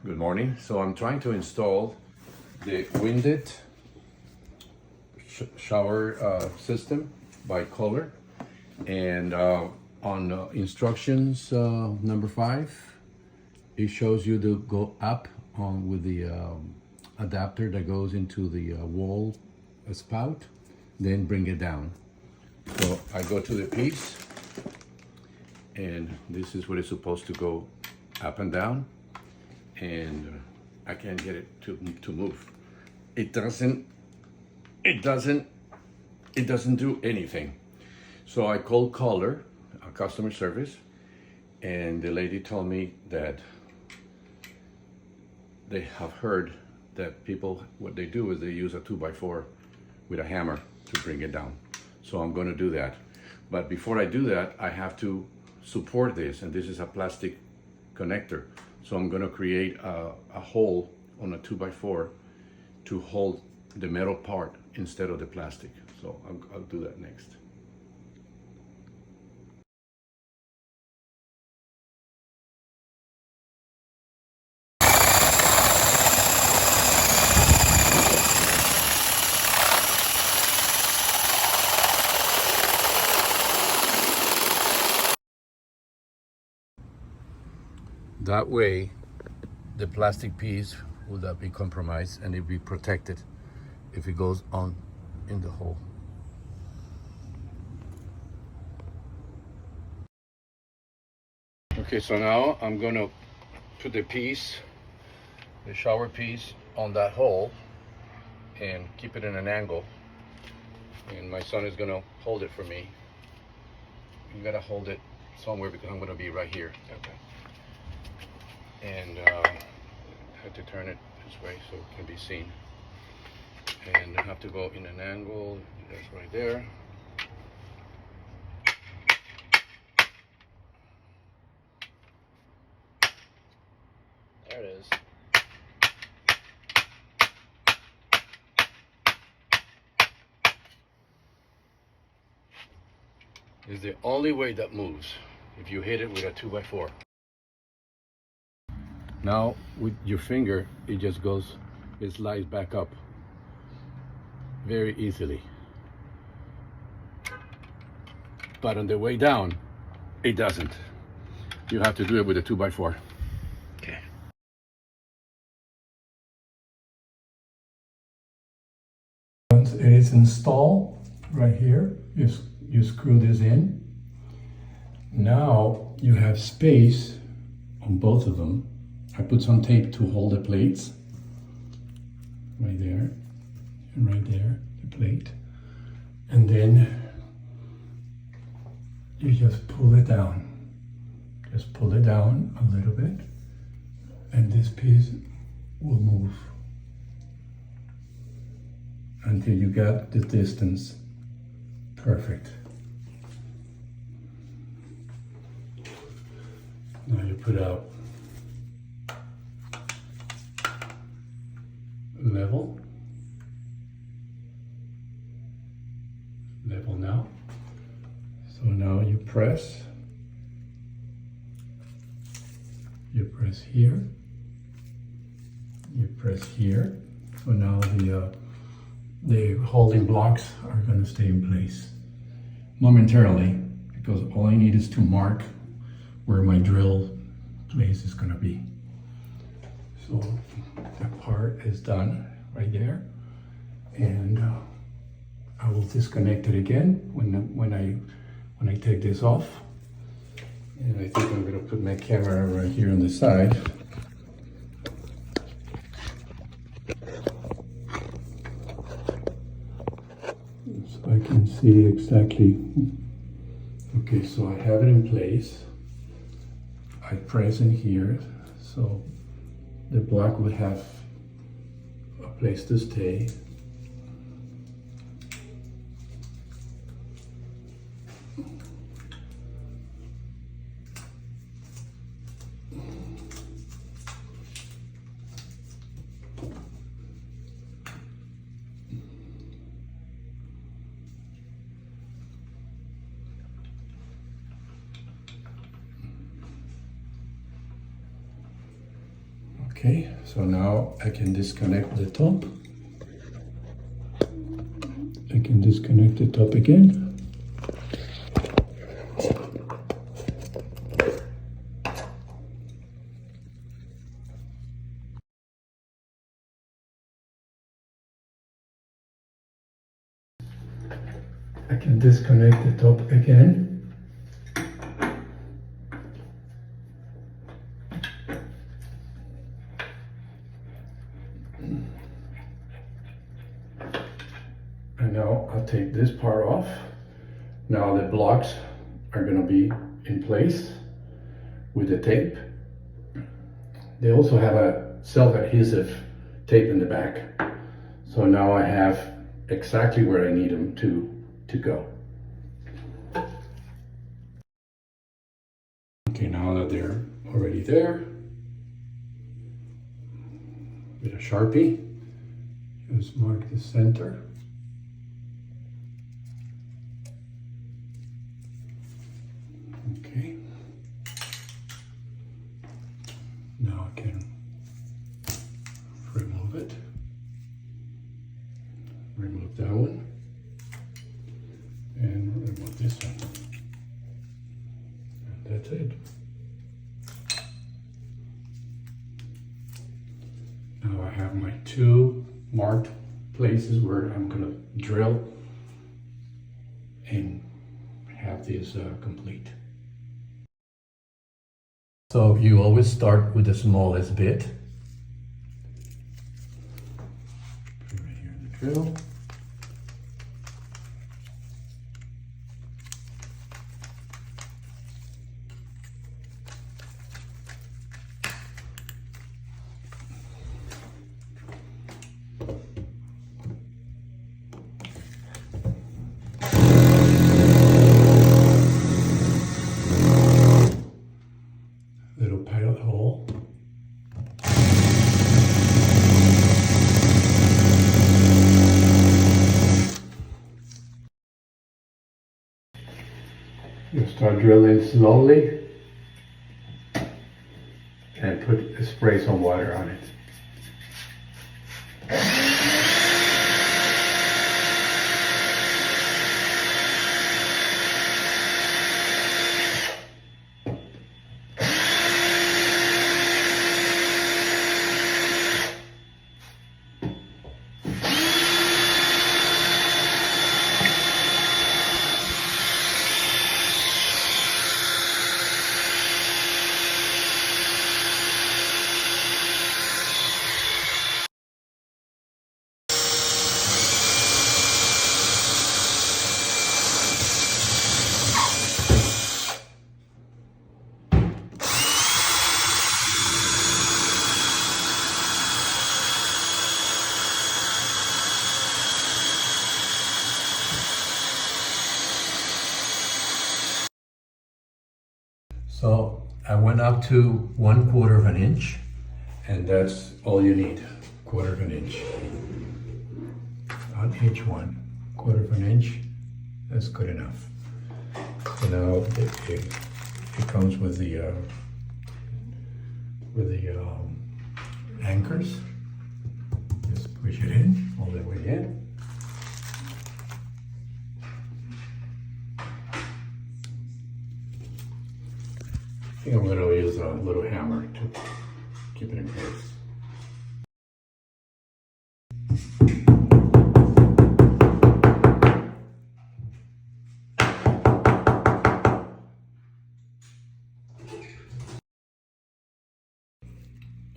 Good morning. So I'm trying to install the Windet shower system by Kohler, and on instructions number 5, it shows you to go up on with the adapter that goes into the wall spout, then bring it down. So I go to the piece, and this is what it's supposed to go up and down, and I can't get it to move. It doesn't do anything. So I called Kohler, customer service, and the lady told me that they have heard that people, what they do is they use a 2x4 with a hammer to bring it down. So I'm going to do that. But before I do that, I have to support this, and this is a plastic connector. So I'm going to create a hole on a 2x4 to hold the metal part instead of the plastic. So I'll do that next. That way, the plastic piece will not be compromised, and it'll be protected if it goes on in the hole. Okay, so now I'm gonna put the shower piece on that hole and keep it in an angle. And my son is gonna hold it for me. You gotta hold it somewhere because I'm gonna be right here. Okay. And I have to turn it this way so it can be seen. And I have to go in an angle. That's right there. There it is. It's the only way that moves if you hit it with a 2x4. Now with your finger, it just goes, it slides back up very easily. But on the way down, it doesn't. You have to do it with a 2x4. Okay. Once it is installed right here, you screw this in. Now you have space on both of them. I put some tape to hold the plates. Right there and right there, the plate. And then you just pull it down. Just pull it down a little bit, and this piece will move until you got the distance perfect. Now you put out level now. So now you press here, you press here. So now the holding blocks are going to stay in place momentarily, because all I need is to mark where my drill place is going to be. So that part is done right there, and I will disconnect it again when I take this off. And I think I'm going to put my camera right here on the side. So I can see exactly. Okay, so I have it in place. I press in here, so the block would have a place to stay. Okay, so now I can disconnect the top. I can disconnect the top again. I can disconnect the top again. And now I'll take this part off. Now the blocks are going to be in place with the tape. They also have a self-adhesive tape in the back. So now I have exactly where I need them to go. Okay, now that they're already there, with a Sharpie, just mark the center. Okay. Now I can remove it. Remove that one. And remove this one. And that's it. Now I have my two marked places where I'm going to drill and have this complete. So you always start with the smallest bit. Put it right here in the drill. Little pilot hole. You start drilling slowly and spray some water on it. So I went up to 1/4 of an inch, and that's all you need, 1/4 of an inch. On each one, 1/4 of an inch, that's good enough. So now it comes with the anchors. Just push it in, all the way in. I think I'm going to use a little hammer to keep it in place.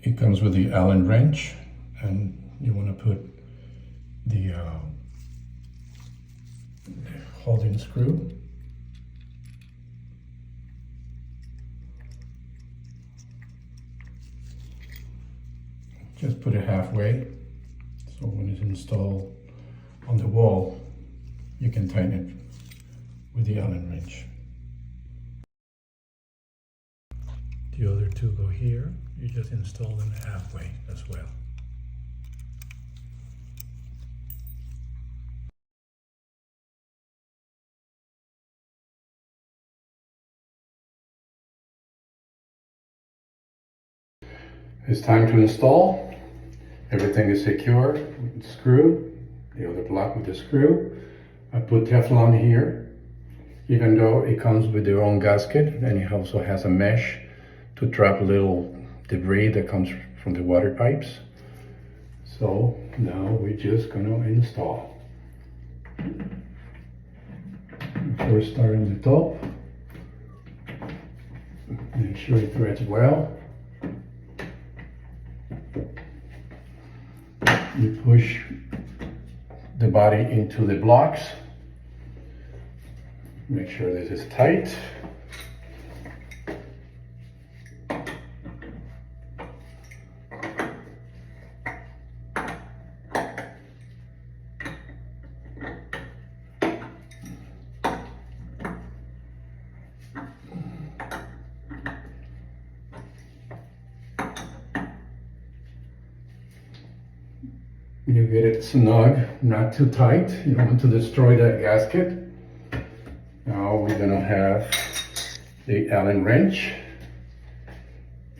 It comes with the Allen wrench, and you want to put the holding screw. Just put it halfway, so when it's installed on the wall, you can tighten it with the Allen wrench. The other two go here, you just install them halfway as well. It's time to install. Everything is secure with the screw, the other block with the screw. I put Teflon here, even though it comes with their own gasket, and it also has a mesh to trap little debris that comes from the water pipes. So now we're just gonna install. First start on the top. Make sure it threads well. You push the body into the blocks. Make sure this is tight. You get it snug, not too tight. You don't want to destroy that gasket. Now we're gonna have the Allen wrench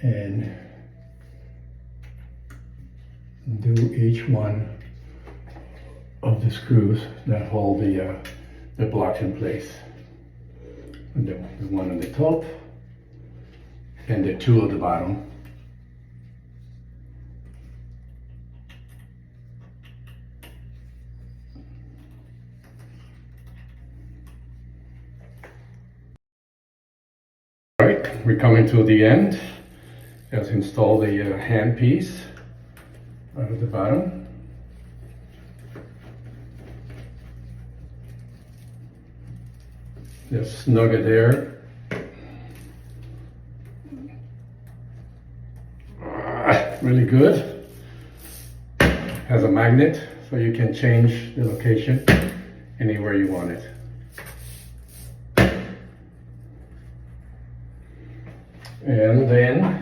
and do each one of the screws that hold the blocks in place. And the one on the top and the two at the bottom. Right, we're coming to the end. Let's install the hand piece right at the bottom. Just snug it there. Really good. Has a magnet so you can change the location anywhere you want it. And then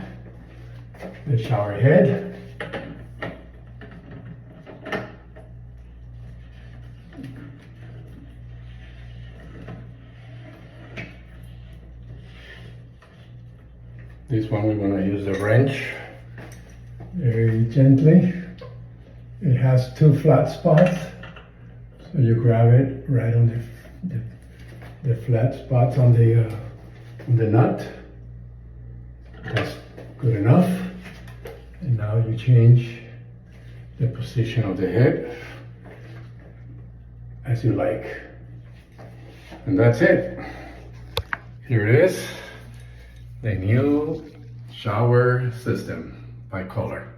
the shower head. This one we're going to use the wrench very gently. It has two flat spots, so you grab it right on the flat spots on the nut. That's good enough. And now you change the position of the head as you like. And that's it. Here it is, the new shower system by Kohler.